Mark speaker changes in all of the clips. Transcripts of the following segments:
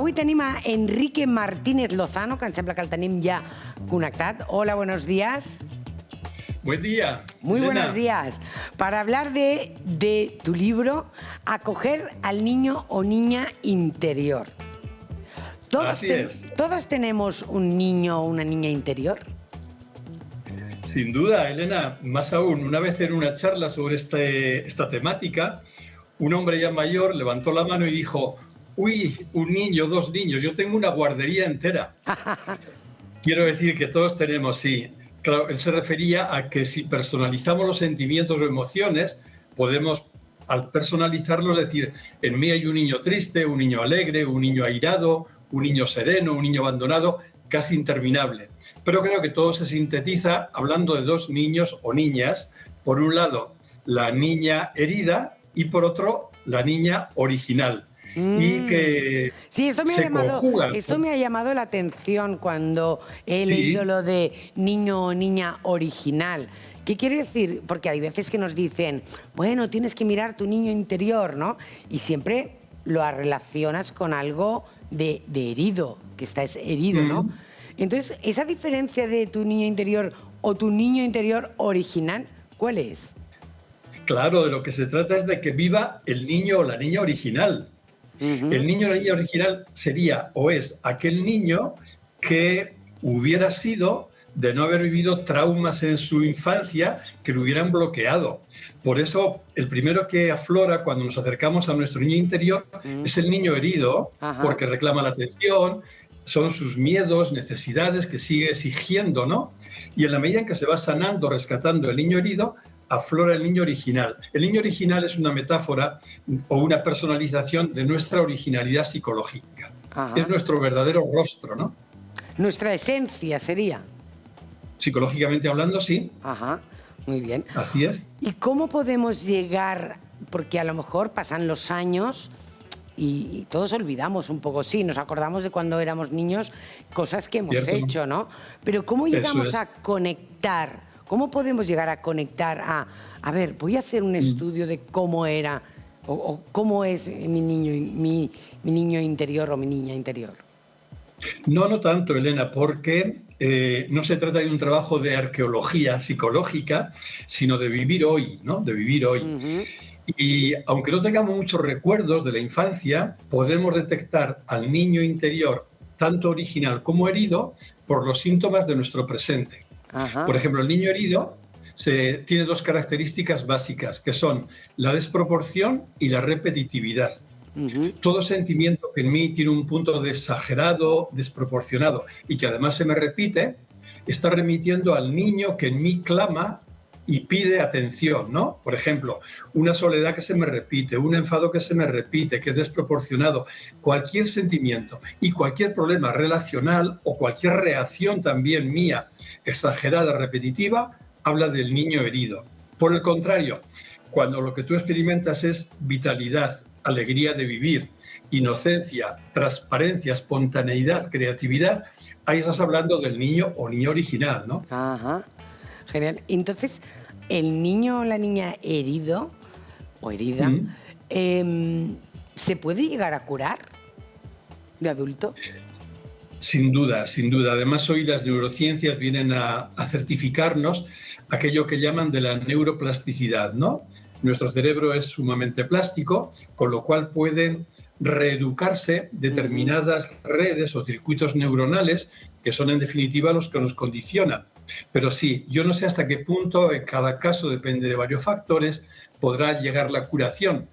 Speaker 1: Avui tenim a Enrique Martínez Lozano, que em sembla que el tenim ja connectat. Hola, buenos días.
Speaker 2: Buen día.
Speaker 1: Muy
Speaker 2: Elena.
Speaker 1: buenos días. Para hablar de tu libro, Acoger al niño o niña interior.
Speaker 2: Así es.
Speaker 1: ¿Todos tenemos un niño o una niña interior?
Speaker 2: Sin duda, Elena. Más aún, una vez en una charla sobre esta temática, un hombre ya mayor levantó la mano y dijo: uy, un niño, dos niños, yo tengo una guardería entera. Quiero decir que todos tenemos, sí. Claro, él se refería a que si personalizamos los sentimientos o emociones, podemos, al personalizarlos, decir, en mí hay un niño triste, un niño alegre, un niño airado, un niño sereno, un niño abandonado, casi interminable. Pero creo que todo se sintetiza hablando de dos niños o niñas. Por un lado, la niña herida y por otro, la niña original. Y que
Speaker 1: sí, esto me ha llamado la atención cuando he leído lo de niño o niña original. ¿Qué quiere decir? Porque hay veces que nos dicen, bueno, tienes que mirar tu niño interior, ¿no? Y siempre lo relacionas con algo de herido, que estás herido, ¿no? Entonces, esa diferencia de tu niño interior o tu niño interior original, ¿cuál es?
Speaker 2: Claro, de lo que se trata es de que viva el niño o la niña original. El niño o la niña original sería o es aquel niño que hubiera sido de no haber vivido traumas en su infancia que lo hubieran bloqueado. Por eso, el primero que aflora cuando nos acercamos a nuestro niño interior es el niño herido, porque reclama la atención, son sus miedos, necesidades que sigue exigiendo, ¿no? Y en la medida en que se va sanando, rescatando el niño herido, aflora el niño original. El niño original es una metáfora o una personalización de nuestra originalidad psicológica. Es nuestro verdadero rostro, ¿no?
Speaker 1: Nuestra esencia sería.
Speaker 2: Psicológicamente hablando, sí.
Speaker 1: Muy bien.
Speaker 2: Así es.
Speaker 1: ¿Y cómo podemos llegar? Porque a lo mejor pasan los años y todos olvidamos un poco, sí, nos acordamos de cuando éramos niños, cosas que hemos hecho, ¿no? Pero ¿cómo llegamos a conectar? ¿Cómo podemos llegar a conectar a ver, voy a hacer un estudio de cómo era o cómo es mi niño interior o mi niña interior?
Speaker 2: No tanto, Elena, porque no se trata de un trabajo de arqueología psicológica, sino de vivir hoy, ¿no? De vivir hoy. Y aunque no tengamos muchos recuerdos de la infancia, podemos detectar al niño interior, tanto original como herido, por los síntomas de nuestro presente. Por ejemplo, el niño herido tiene dos características básicas, que son la desproporción y la repetitividad. Todo sentimiento que en mí tiene un punto de exagerado, desproporcionado y que además se me repite, está remitiendo al niño que en mí clama y pide atención, ¿no? Por ejemplo, una soledad que se me repite, un enfado que se me repite, que es desproporcionado, cualquier sentimiento y cualquier problema relacional o cualquier reacción también mía exagerada, repetitiva, habla del niño herido. Por el contrario, cuando lo que tú experimentas es vitalidad, alegría de vivir, inocencia, transparencia, espontaneidad, creatividad, ahí estás hablando del niño o niña original, ¿no?
Speaker 1: Genial. Entonces, el niño o la niña herido o herida, ¿se puede llegar a curar de adulto?
Speaker 2: Sin duda, sin duda. Además, hoy las neurociencias vienen a certificarnos aquello que llaman de la neuroplasticidad, ¿no? Nuestro cerebro es sumamente plástico, con lo cual pueden reeducarse determinadas redes o circuitos neuronales que son en definitiva los que nos condicionan. Pero sí, yo no sé hasta qué punto, en cada caso depende de varios factores, podrá llegar la curación.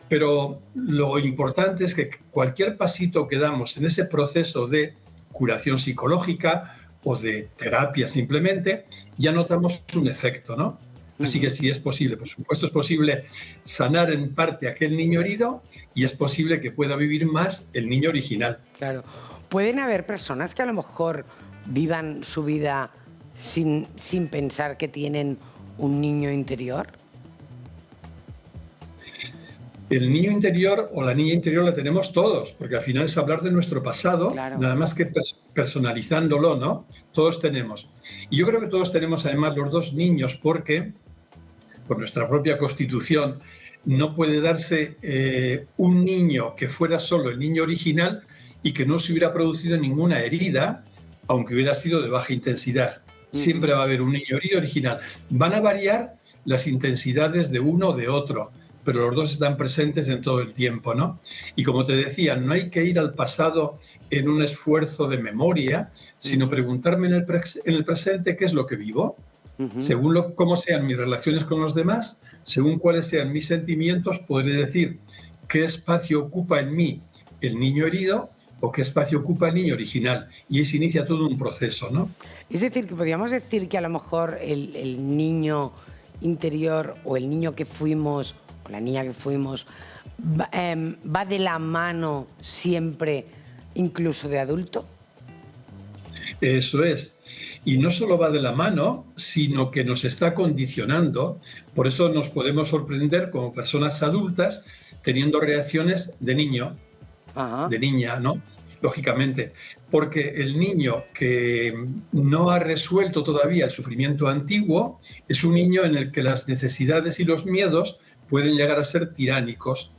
Speaker 2: Pero lo importante es que cualquier pasito que damos en ese proceso de curación psicológica o de terapia simplemente, ya notamos un efecto, ¿no? Así que sí es posible, por supuesto es posible sanar en parte aquel niño herido y es posible que pueda vivir más el niño original.
Speaker 1: Claro. Pueden haber personas que a lo mejor vivan su vida sin pensar que tienen un niño interior.
Speaker 2: El niño interior o la niña interior la tenemos todos, porque al final es hablar de nuestro pasado, nada más que personalizándolo, ¿no? Todos tenemos. Y yo creo que todos tenemos además los dos niños porque, por nuestra propia constitución, no puede darse un niño que fuera solo el niño original y que no se hubiera producido ninguna herida, aunque hubiera sido de baja intensidad. Siempre va a haber un niño herido original. Van a variar las intensidades de uno o de otro, pero los dos están presentes en todo el tiempo, ¿no? Y como te decía, no hay que ir al pasado en un esfuerzo de memoria, sino preguntarme en el presente qué es lo que vivo, según cómo sean mis relaciones con los demás, según cuáles sean mis sentimientos, podré decir qué espacio ocupa en mí el niño herido o qué espacio ocupa el niño original. Y ahí se inicia todo un proceso, ¿no?
Speaker 1: Es decir, que podríamos decir que a lo mejor el niño interior o el niño que fuimos o la niña que fuimos va de la mano siempre, incluso de adulto.
Speaker 2: Eso es. Y no solo va de la mano, sino que nos está condicionando. Por eso nos podemos sorprender como personas adultas teniendo reacciones de niño, de niña, ¿no? Lógicamente, porque el niño que no ha resuelto todavía el sufrimiento antiguo es un niño en el que las necesidades y los miedos pueden llegar a ser tiránicos.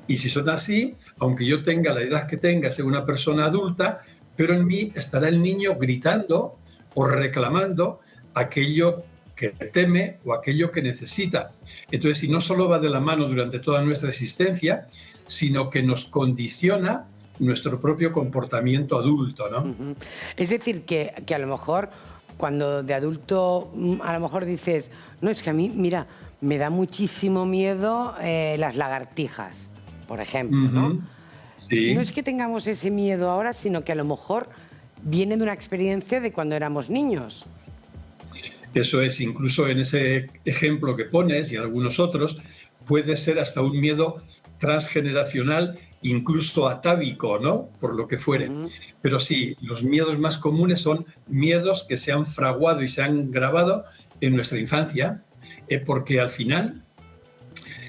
Speaker 2: Y si son así, aunque yo tenga la edad que tenga, sea una persona adulta, pero en mí estará el niño gritando o reclamando aquello que teme o aquello que necesita. Entonces, si no solo va de la mano durante toda nuestra existencia, sino que nos condiciona nuestro propio comportamiento adulto, ¿no?
Speaker 1: Es decir, que a lo mejor cuando de adulto a lo mejor dices, no, es que a mí, mira, me da muchísimo miedo las lagartijas, por ejemplo, ¿no?
Speaker 2: Sí.
Speaker 1: No es que tengamos ese miedo ahora, sino que a lo mejor viene de una experiencia de cuando éramos niños.
Speaker 2: Eso es, incluso en ese ejemplo que pones y en algunos otros, puede ser hasta un miedo transgeneracional, incluso atávico, ¿no? Por lo que fuere. Pero sí, los miedos más comunes son miedos que se han fraguado y se han grabado en nuestra infancia, porque al final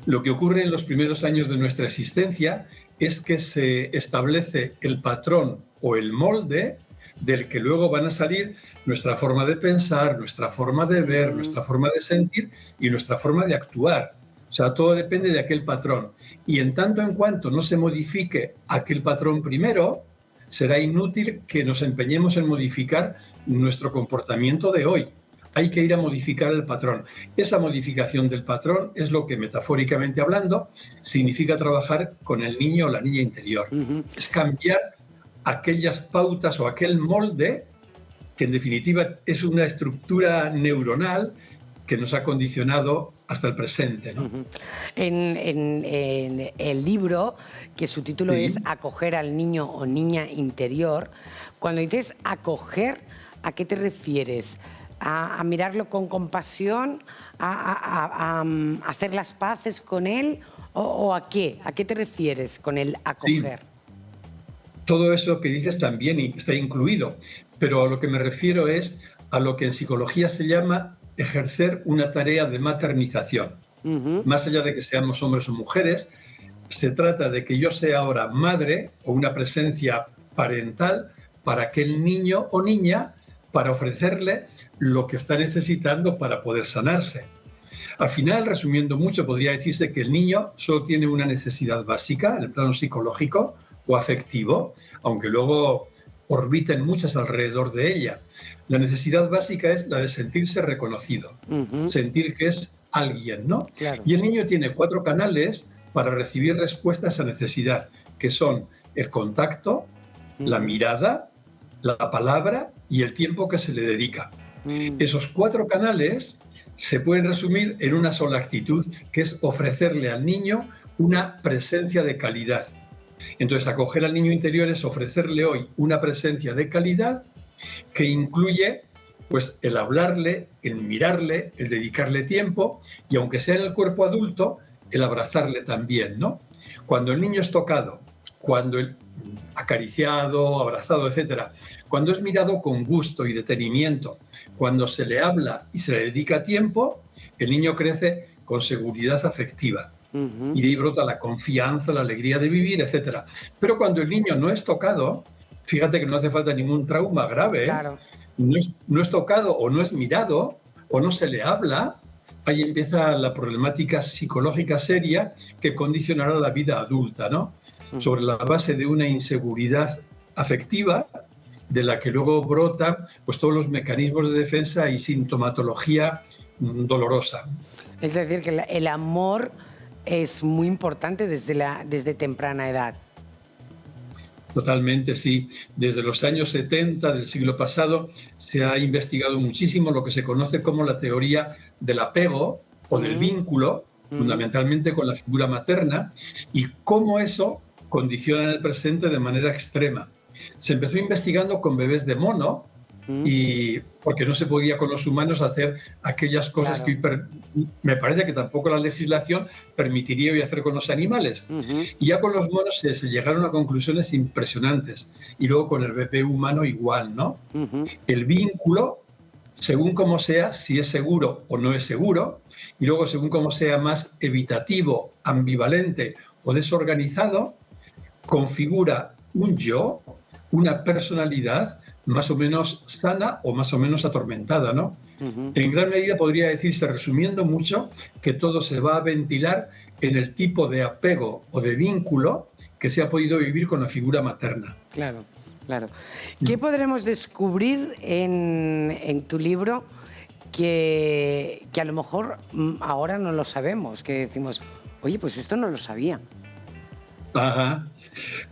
Speaker 2: lo que ocurre en los primeros años de nuestra existencia es que se establece el patrón o el molde del que luego van a salir nuestra forma de pensar, nuestra forma de ver, nuestra forma de sentir y nuestra forma de actuar. O sea, todo depende de aquel patrón. Y en tanto en cuanto no se modifique aquel patrón primero, será inútil que nos empeñemos en modificar nuestro comportamiento de hoy. Hay que ir a modificar el patrón. Esa modificación del patrón es lo que, metafóricamente hablando, significa trabajar con el niño o la niña interior. Es cambiar aquellas pautas o aquel molde que en definitiva es una estructura neuronal que nos ha condicionado hasta el presente, ¿no?
Speaker 1: En el libro, que su título es Acoger al niño o niña interior, cuando dices acoger, ¿a qué te refieres? ¿A mirarlo con compasión? ¿A hacer las paces con él? ¿O a qué? ¿A qué te refieres con el acoger?
Speaker 2: Sí. Todo eso que dices también está incluido, pero a lo que me refiero es a lo que en psicología se llama ejercer una tarea de maternización. Más allá de que seamos hombres o mujeres, se trata de que yo sea ahora madre o una presencia parental para aquel niño o niña, para ofrecerle lo que está necesitando para poder sanarse. Al final, resumiendo mucho, podría decirse que el niño solo tiene una necesidad básica en el plano psicológico o afectivo, aunque luego orbiten muchas alrededor de ella. La necesidad básica es la de sentirse reconocido, sentir que es alguien, ¿no?
Speaker 1: Claro.
Speaker 2: Y el niño tiene 4 canales para recibir respuesta a esa necesidad, que son el contacto, la mirada, la palabra y el tiempo que se le dedica. Esos 4 canales se pueden resumir en una sola actitud, que es ofrecerle al niño una presencia de calidad. Entonces, acoger al niño interior es ofrecerle hoy una presencia de calidad que incluye pues, el hablarle, el mirarle, el dedicarle tiempo y, aunque sea en el cuerpo adulto, el abrazarle también, ¿no? Cuando el niño es tocado, cuando el acariciado, abrazado, etcétera, cuando es mirado con gusto y detenimiento, cuando se le habla y se le dedica tiempo, el niño crece con seguridad afectiva. Y de ahí brota la confianza, la alegría de vivir, etcétera. Pero cuando el niño no es tocado, fíjate que no hace falta ningún trauma grave,
Speaker 1: Claro.
Speaker 2: no es tocado o no es mirado o no se le habla, ahí empieza la problemática psicológica seria que condicionará la vida adulta, ¿no? Sobre la base de una inseguridad afectiva de la que luego brota pues todos los mecanismos de defensa y sintomatología dolorosa.
Speaker 1: Es decir, que el amor es muy importante desde temprana edad.
Speaker 2: Totalmente, sí. Desde los años 70 del siglo pasado se ha investigado muchísimo lo que se conoce como la teoría del apego o del vínculo, fundamentalmente con la figura materna, y cómo eso condiciona en el presente de manera extrema. Se empezó investigando con bebés de mono, y porque no se podía con los humanos hacer aquellas cosas que me parece que tampoco la legislación permitiría hoy hacer con los animales. Y ya con los monos se llegaron a conclusiones impresionantes. Y luego con el bebé humano igual, ¿no? El vínculo, según cómo sea, si es seguro o no es seguro, y luego según cómo sea más evitativo, ambivalente o desorganizado, configura un yo, una personalidad más o menos sana o más o menos atormentada, ¿no? En gran medida podría decirse, resumiendo mucho, que todo se va a ventilar en el tipo de apego o de vínculo que se ha podido vivir con la figura materna.
Speaker 1: Claro, claro. ¿Qué podremos descubrir en tu libro que a lo mejor ahora no lo sabemos? Que decimos, oye, pues esto no lo sabía.
Speaker 2: Ajá.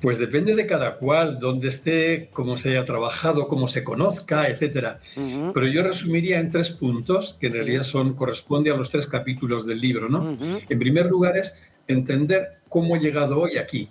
Speaker 2: Pues depende de cada cual, dónde esté, cómo se haya trabajado, cómo se conozca, etcétera. Pero yo resumiría en 3 puntos, que en realidad corresponde a los 3 capítulos del libro, ¿no? En primer lugar es entender cómo he llegado hoy aquí.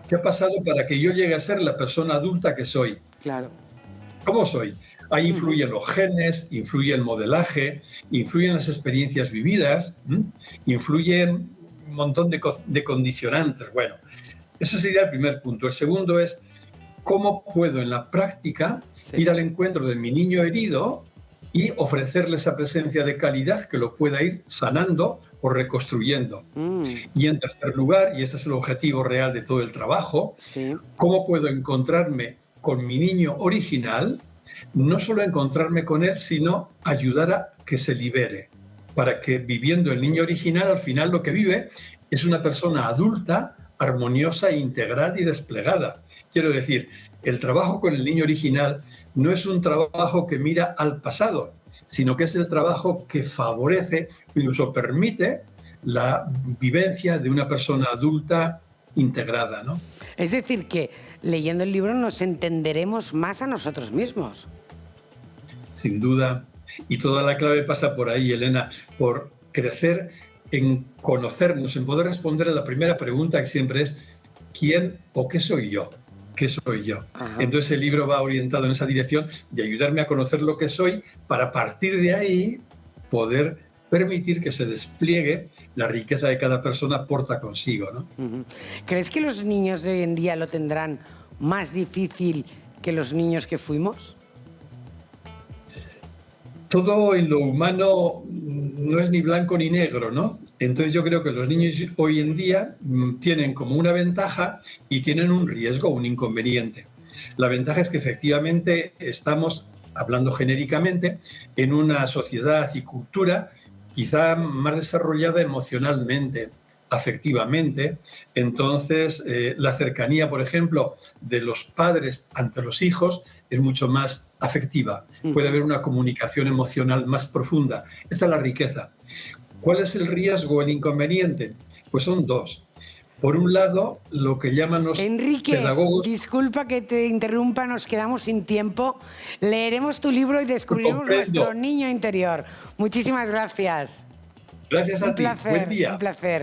Speaker 2: ¿Qué ha pasado para que yo llegue a ser la persona adulta que soy?
Speaker 1: Claro.
Speaker 2: ¿Cómo soy? Ahí influyen los genes, influye el modelaje, influyen las experiencias vividas, influyen un montón de condicionantes. Bueno, ese sería el primer punto. El segundo es cómo puedo en la práctica ir al encuentro de mi niño herido y ofrecerle esa presencia de calidad que lo pueda ir sanando o reconstruyendo. Y en tercer lugar, y ese es el objetivo real de todo el trabajo, cómo puedo encontrarme con mi niño original, no solo encontrarme con él, sino ayudar a que se libere, para que viviendo el niño original, al final lo que vive es una persona adulta, armoniosa, integrada y desplegada. Quiero decir, el trabajo con el niño original no es un trabajo que mira al pasado, sino que es el trabajo que favorece, incluso permite, la vivencia de una persona adulta integrada, ¿no?
Speaker 1: Es decir, que leyendo el libro nos entenderemos más a nosotros mismos.
Speaker 2: Sin duda. Y toda la clave pasa por ahí, Elena, por crecer en conocernos, en poder responder a la primera pregunta que siempre es ¿quién o qué soy yo? ¿Qué soy yo? Entonces el libro va orientado en esa dirección de ayudarme a conocer lo que soy para a partir de ahí poder permitir que se despliegue la riqueza de cada persona porta consigo, ¿no?
Speaker 1: ¿Crees que los niños de hoy en día lo tendrán más difícil que los niños que fuimos?
Speaker 2: Todo en lo humano no es ni blanco ni negro, ¿no? Entonces yo creo que los niños hoy en día tienen como una ventaja y tienen un riesgo, un inconveniente. La ventaja es que efectivamente estamos, hablando genéricamente, en una sociedad y cultura quizá más desarrollada emocionalmente, afectivamente. Entonces la cercanía, por ejemplo, de los padres ante los hijos es mucho más afectiva. Puede haber una comunicación emocional más profunda. Esta es la riqueza. ¿Cuál es el riesgo o el inconveniente? Pues son 2. Por un lado, lo que llaman los pedagogos...
Speaker 1: Disculpa que te interrumpa, nos quedamos sin tiempo. Leeremos tu libro y descubriremos nuestro niño interior. Muchísimas gracias.
Speaker 2: Gracias a ti.
Speaker 1: Placer,
Speaker 2: buen día.
Speaker 1: Un placer.